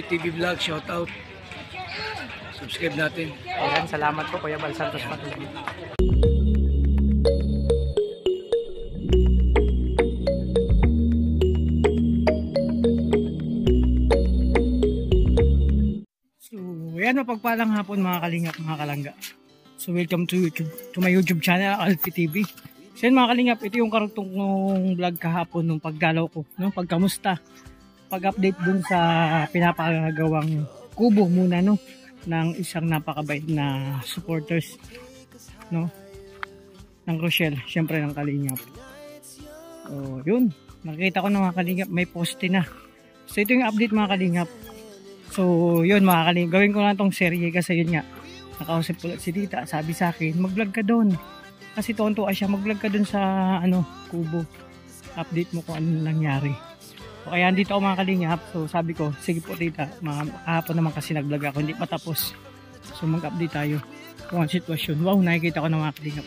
TV Vlog, shout out. Subscribe natin. Ayan, salamat po Kuya Bal Santos Patuloy. So, ayan, mapagpalang hapon mga kalingap, mga kalangga. So, welcome to my YouTube channel, Alfie TV. So, yan mga kalingap, ito yung karugtong ng vlog kahapon nung paggalaw ko, no? Pagkamusta, pag-update dun sa pinapagawang kubo muna, no? Ng isang napakabait na supporters, no? Ng Rochelle, syempre ng Kalingap. So, yun. Nakikita ko na mga Kalingap, may poste na. So, ito yung update mga Kalingap. So, yun mga Kalingap, gawin ko na itong serye kasi yun nga. Nakausap ulit si Tita, sabi sa akin, mag-vlog ka doon. Kasi tonto siya, mag-vlog ka doon sa kubo. Update mo kung ano nangyari. So, kaya dito ako mga Kalingap. So sabi ko, sige po Tita, kahapon naman kasi nag-vlog ako, hindi pa tapos. So mag-update tayo kung ang sitwasyon. Wow, nakikita ko na mga Kalingap.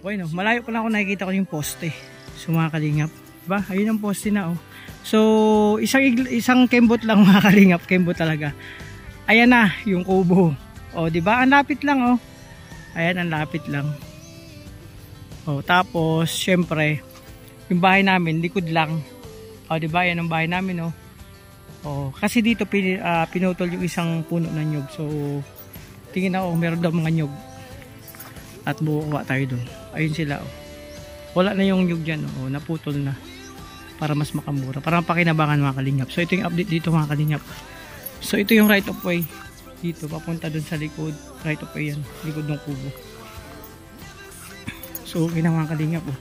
Okay, no? Malayo pa lang ako nakikita ko yung poste. So mga Kalingap, diba? Ayun ang poste na, oh. So isang kembot lang mga Kalingap, kembot talaga. Ayan na yung kubo. Oh, diba? Ang lapit lang, oh. Ayan, ang lapit lang. Oh, tapos syempre yung bahay namin likod lang. O, diba? Yan ang bahay namin, no? O, kasi dito pinutol yung isang puno ng nyug. So, tingin ako, meron daw mga nyug. At bukuha tayo doon. Ayun sila, o. Wala na yung nyug dyan, o. Naputol na. Para mas makamura. Para pakinabangan mga Kalingap. So, ito yung update dito mga Kalingap. So, ito yung right of way. Dito, papunta doon sa likod. Right of way yan. Likod ng kubo. So, okay na mga Kalingap, o.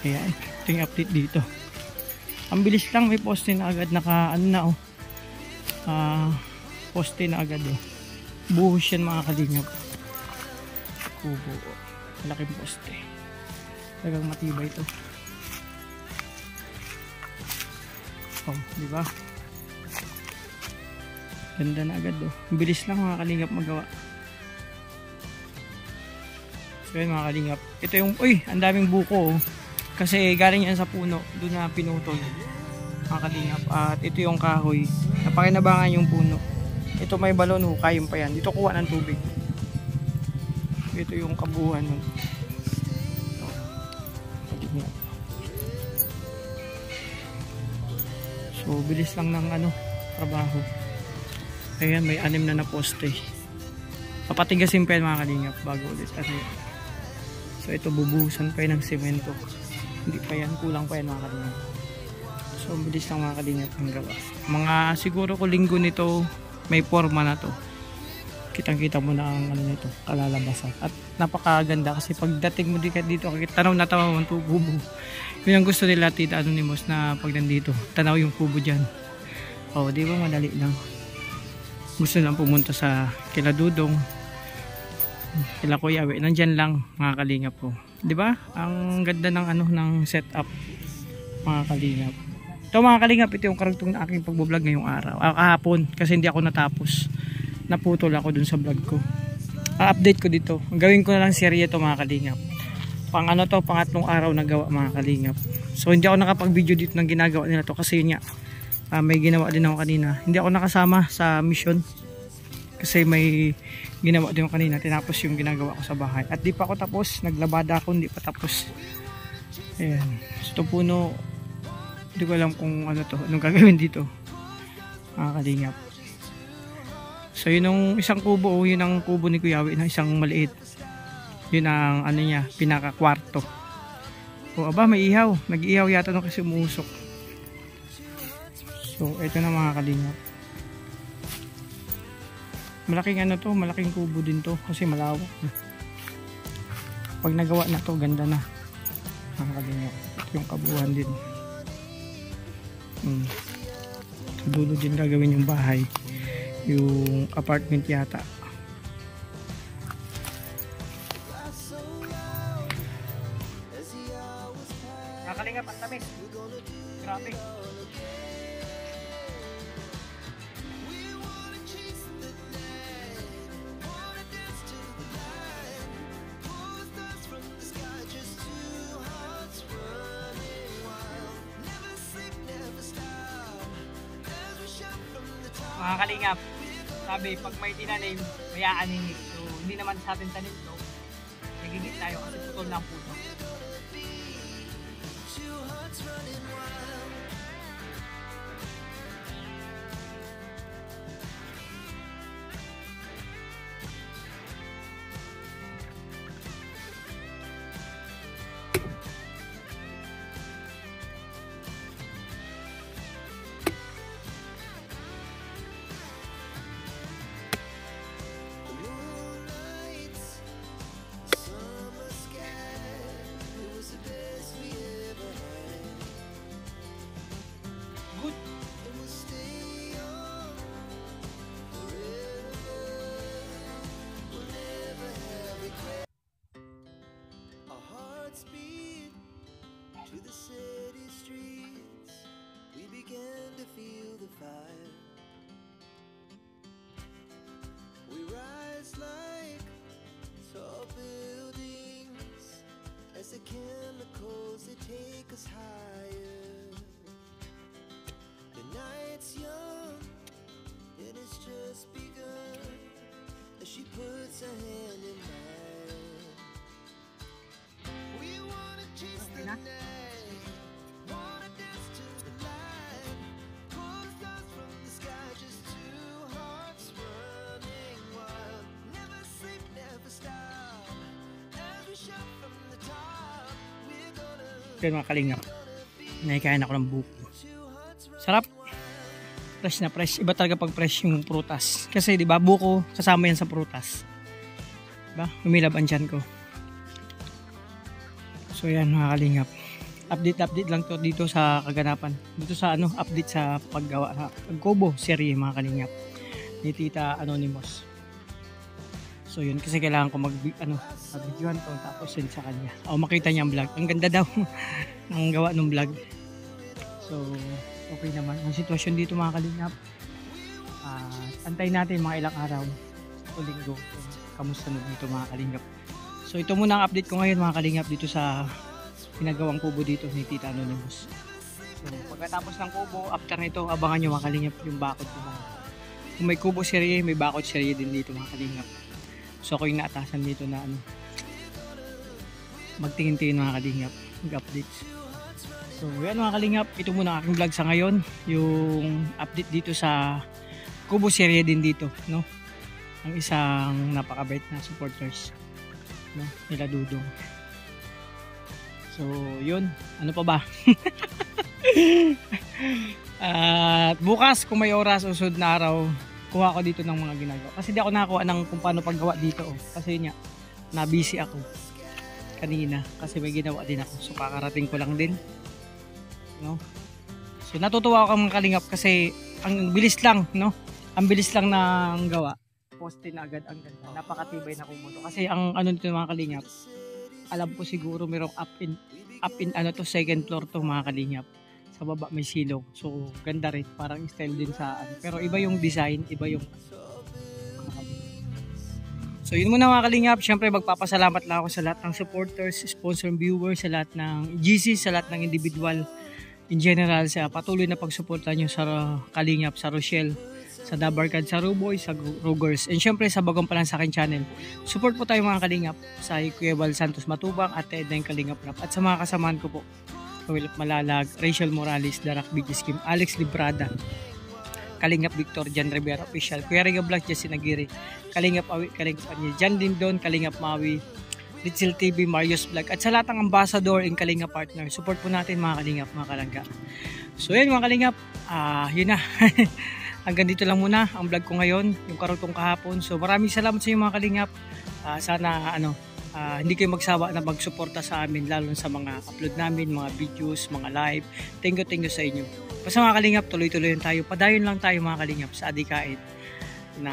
Ayan. Ito yung update dito. Ang bilis lang, may poste na agad poste na agad, oh. Buhos yan mga Kalingap. Kubo, oh. Malaking poste. Talagang matibay ito. Oh, di ba? Ganda na agad, oh. Ang bilis lang mga Kalingap magawa. So yun mga Kalingap. Ito yung, uy, ang daming buko, oh. Kasi galing yan sa puno, doon na pinutol mga Kalingap. At ito yung kahoy, napakinabangan yung puno. Ito may balon, hukayong pa yan. Dito kuha ng tubig. Ito yung kabuuan nun. So bilis lang ng trabaho. Ayan, may 6 na poste. Papatigasin pa yan mga Kalingap bago ulit. So ito bubuhusan pa yan ng semento. Hindi pa yan, kulang pa yan mga Kalingap. So bilis lang mga Kalingap ang gawa. Mga siguro ko linggo nito may forma na to. Kitang kita mo na ang nito, kalalabasan. At napakaganda kasi pagdating mo dito tanaw na tanaw ang kubo. Yun ang gusto nila Tita Anonymous na pag nandito, tanaw yung kubo dyan. Oh, di ba madali lang. Gusto lang pumunta sa kila Dudong, kila Kuya Awe, nandyan lang mga Kalingap po. 'Di ba? Ang ganda ng ng setup mga Kalingap. Ito mga Kalingap, ito yung karugtong na aking pagbo-vlog ngayong araw. Kahapon kasi hindi ako natapos. Naputol ako dun sa vlog ko. Update ko dito. Gawin ko na lang serye ito mga Kalingap. Pangatlong araw na gawa mga Kalingap. So hindi ako nakapag-video dito ng ginagawa nila to kasi yun nga. May ginawa din ako kanina. Hindi ako nakasama sa mission. Kasi may ginawa din ko kanina, tinapos yung ginagawa ko sa bahay at di pa ako tapos, naglabada ako, hindi pa tapos. Ayan, so ito puno, hindi ko alam kung anong gagawin dito mga Kalingap. So yun ang isang kubo, yun ang kubo ni Kuya Awe na isang maliit, yun ang niya, pinaka kwarto. O aba, may ihaw, nag-ihaw yata nung kasi umusok. So ito na mga Kalingap. Malaking malaking kubo din to kasi malawak na. Pag nagawa na to, ganda na. Ang Kalingap. Ito yung kabuuan din. Sa dulo din gagawin yung bahay. Yung apartment yata. Ang Kalingap, ang tamis. Grabe. mga kalingap. Sabi, pag may tinanim, may aaningit. So, hindi naman sa atin tanim to. Nagigit tayo kasi putol na ang puno. To the city streets, we began to feel the fire. We rise like tall buildings as the chemicals they take us higher. The night's young and it's just begun as she puts her hand in mine. We wanna chase the night. Kaya mga kalingap, nakikain ako ng buko. Sarap. Fresh na fresh. Iba talaga pag fresh yung prutas. Kasi di ba buko kasama yan sa prutas. Diba? Umilab ang tiyan ko. So yan mga kalingap. Update lang to dito sa kaganapan. Dito sa update sa paggawa. Pagkubo serye mga kalingap. Ni Tita Anonymous. So yun, kasi kailangan ko mag-videoan to tapos yun sa kanya. O makita niya ang vlog. Ang ganda daw ng gawa ng vlog. So okay naman. Ang sitwasyon dito mga kalingap. Antayin natin mga ilang araw o linggo. Kamusta na dito mga kalingap. So ito muna ang update ko ngayon mga kalingap dito sa ginagawang kubo dito ni Tita Anonymous. So pagkatapos ng kubo, after nito abangan nyo mga kalingap yung bakod ko. Kung may kubo serye, may bakod serye din dito mga kalingap. So ako yung naatasan dito na magtingin-tingin mga kalingap, mag-updates. So yan mga kalingap, ito muna aking vlog sa ngayon, yung update dito sa kubo serye din dito, no? Ang isang napakabait na supporters, no? Nila Dudong. So yun, ano pa ba? At bukas kung may oras, usod na araw, kuha ako dito ng mga ginagawa. Kasi di ako nakakuha ng kung paano paggawa dito. Kasi yun nga, na-busy ako kanina. Kasi may ginawa din ako. So kakarating ko lang din. No? So natutuwa ako mga kalingap kasi ang bilis lang, no? Ang bilis lang ng gawa. Poste na agad ang ganda. Napakatibay na kumuto. Kasi ang dito mga kalingap, alam ko siguro mayroong up in second floor to mga kalingap. Sa baba may silong. So ganda rin, parang style din sa pero iba yung design, iba yung so yun muna mga kalingap. Syempre magpapasalamat lang ako sa lahat ng supporters, sponsor, viewers, sa lahat ng GC, sa lahat ng individual in general, sa patuloy na pagsuporta nyo sa Kalingap, sa Rochelle, sa Dabarkad, sa Ruboy, sa Rugers, and syempre sa bagong pa lang sa akin channel. Support po tayo mga kalingap sa Kuya Val Santos Matubang at Edna Kalingap Rap, at sa mga kasamahan ko po, Kawilap Malalag, Rachel Morales, Darak BG Scheme, Alex Librada, Kalingap Victor, Jan Rivera Official, Kuya Riga Vlog, Jessie Nagiri, Kalingap Awi, Kalingap Anya, Jan Dindon, Kalingap Mawi, Litzel TV, Marius Vlog, at sa lahat ng ambassador in Kalingap partner. Support po natin mga kalingap, mga kalangga. So yun mga kalingap, yun na. Hanggang dito lang muna ang vlog ko ngayon, yung karugtong kahapon. So maraming salamat sa inyo mga kalingap. Sana hindi kayo magsawa na magsuporta sa amin, lalo sa mga upload namin, mga videos, mga live. Thank you sa inyo. Basta mga kalingap, tuloy-tuloy tayo. Padayon lang tayo mga kalingap sa adikain na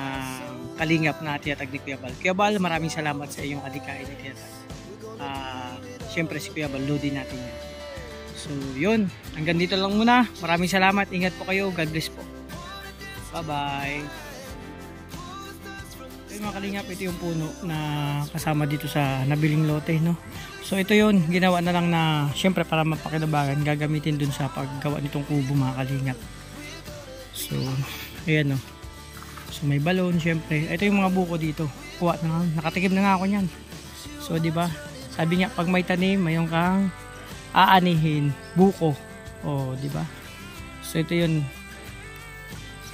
kalingap na tiyatag ni Kuya Val. Kuya Val, maraming salamat sa iyong adikain na tiyatag. Siyempre si Kuya Val, loadin natin yan. So yun, hanggang dito lang muna. Maraming salamat, ingat po kayo, God bless po. Bye-bye. Ayun mga kalingap, ito yung puno na kasama dito sa nabiling lote, no? So ito yun, ginawa na lang na syempre para mapakinabangan, gagamitin dun sa paggawa nitong kubo mga kalingap. So ayan, no? So may balon syempre. Ito yung mga buko dito. Kuha na, nakatikim na nga ako niyan. So di ba? Sabi niya pag may tanim, mayroon kang aanihin, buko. Oh, di ba? So ito 'yun.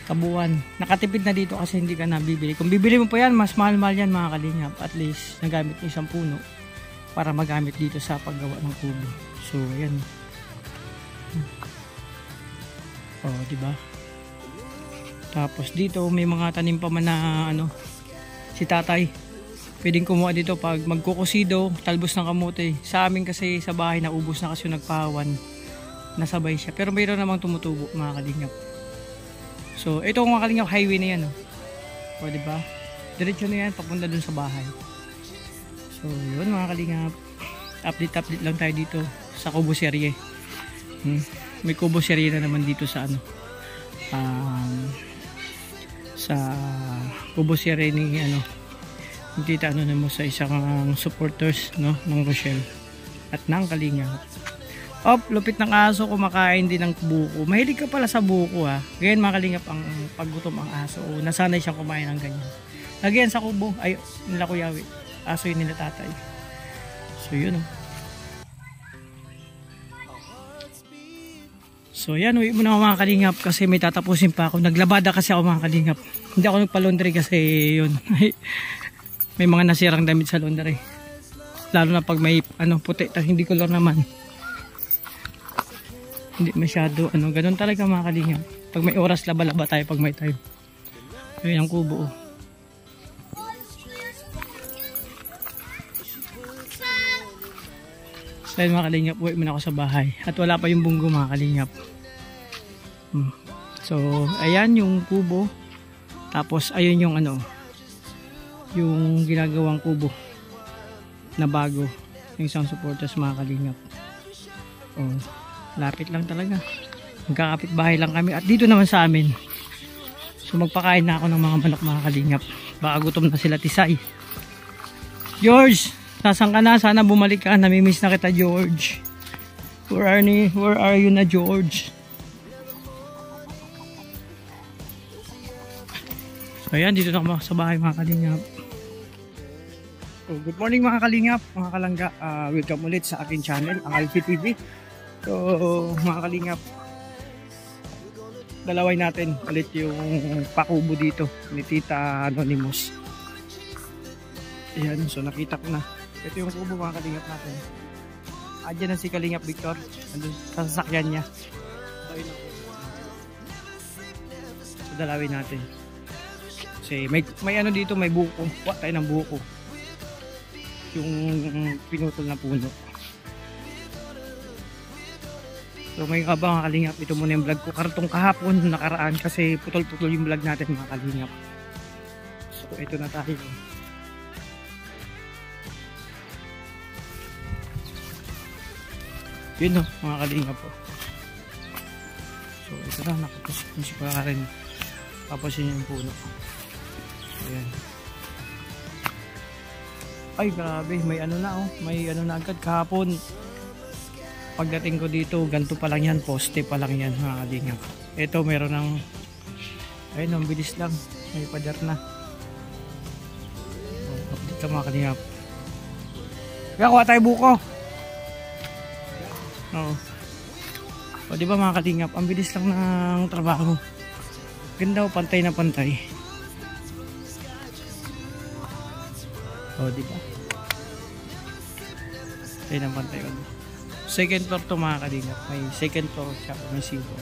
Kabuuan. Nakatipid na dito kasi hindi ka nabibili. Kung bibili mo pa yan, mas mahal-mahal yan mga kalingap. At least nagamit ng isang puno para magamit dito sa paggawa ng kubo. So ayan. Oh, di ba? Tapos dito may mga tanim pa man na ano, si tatay. Pwedeng kumuha dito pag magkukusido, talbos ng kamote. Sa amin kasi sa bahay naubos na kasi yung nagpahawan. Nasabay siya. Pero mayroon namang tumutubo mga kalingap. So ito mga kalingap, highway na yan. Oh. O diba? Diretso na yan papunta dun sa bahay. So yun mga kalingap. Update lang tayo dito sa Kubo Serye. May Kubo Serye na naman dito sa ano. Sa Kubo Serye ni ano. Kita ano naman sa isang supporters no ng Rochelle at ng Kalingap. Lupit ng aso, kumakain din ng buko. Mahilig ka pala sa buko ha. Ganyan mga Kalingap ang paggutom ang aso. Nasanay siyang kumain ng ganyan. Lagyan sa kubo, ay nila kuyawi. Aso yun nila tatay. So yun So yan, uwi muna ako mga Kalingap kasi may tatapusin pa ako. Naglabada kasi ako mga Kalingap. Hindi ako nagpa-laundry kasi yun. May mga nasirang damit sa laundry. Lalo na pag may ano puti, hindi color naman. Hindi masyado ano, ganun talaga mga Kalingap. Pag may oras laba-laba tayo pag may time. Ayun ang kubo. So ayun mga Kalingap, uwi muna ako sa bahay. At wala pa yung bunggo mga Kalingap. So ayan yung kubo. Tapos ayun yung ano, yung ginagawang kubo na bago yung isang supporters mga Kalingap. Lapit lang talaga, magkakapit bahay lang kami at dito naman sa amin. So magpakain na ako ng mga manok mga Kalingap, baka gutom na sila Tisay. George, nasan ka na? Sana bumalik ka, namimiss na kita George. Where are you na George? So ayan, dito na ako sa bahay mga Kalingap. So, good morning mga Kalingap, mga Kalangga. Welcome ulit sa aking channel, ang Alfie TV. So mga Kalingap, dalaway natin ulit yung pakubo dito ni Tita Anonymous. Ayan, so nakita ko na. Ito yung kubo mga Kalingap natin. Adyan na si Kalingap Victor, andun sa sasakyan niya. So dalawin natin. Kasi may ano dito, may buko. Kuha tayo ng buko. Yung pinutol na puno. So may mga Kalingap, ito muna yung vlog ko. Kartong kahapon nakaraan kasi putol-putol yung vlog natin mga Kalingap. So ito na tayo. Yun o mga Kalingap po. So ito na, nakapasok yung sipa rin. Tapos yun yung puno. Ayan. Ay grabe, may ano na oh, may ano na agad kahapon. Pagdating ko dito, ganito pa lang yan, poste pa lang yan mga Kalingap. Ito meron ng, ayun, ang bilis lang, may pader na. Dito mga Kalingap. Kaya kuha tayo buko. Oo. O diba mga Kalingap, ang bilis lang ng trabaho. Ganda o, pantay na pantay. O diba? Pantay na pantay. Second floor to mga Kalingap. May second floor siya, may silver.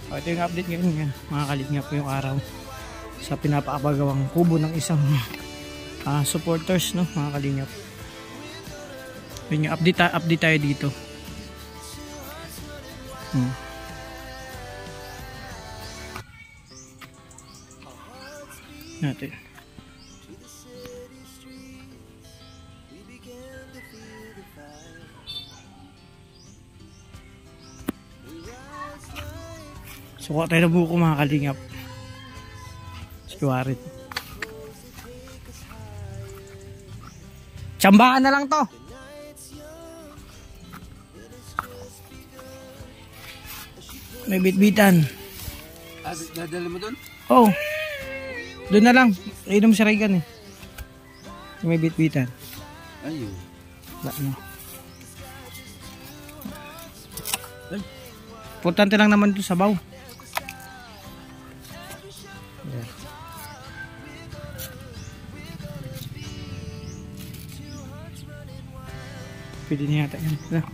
O ito yung update ngayon mga Kalingap, yung araw sa pinapakabagawang kubo ng isang supporters no mga Kalingap. Yun yung update tayo dito. Natin. So kuha tayo ng buko mga Kalingap. Siwarit. Tsambahan na lang to. May bitbitan. Dadali mo doon? Oh. Doon na lang. Inom si Reagan eh. May bitbitan. Ayun. Wala na. Importante lang naman ito sabaw. Ayan. Pwede niya yata yan. Ayan.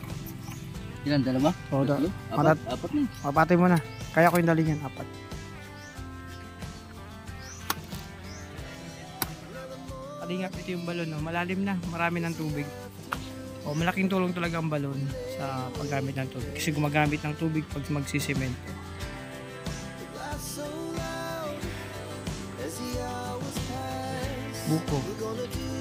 Ilan, dalawa? Oo, Tatlo? Apat. Apat na. Mapatay mo na. Kaya ko yung daling yan. 4. Kalingap, ito yung balon. No? Malalim na. Marami ng tubig. O, malaking tulong talaga ang balon sa paggamit ng tubig. Kasi gumagamit ng tubig pag magsisemento. so loud as the hours pass. Buko. We're gonna do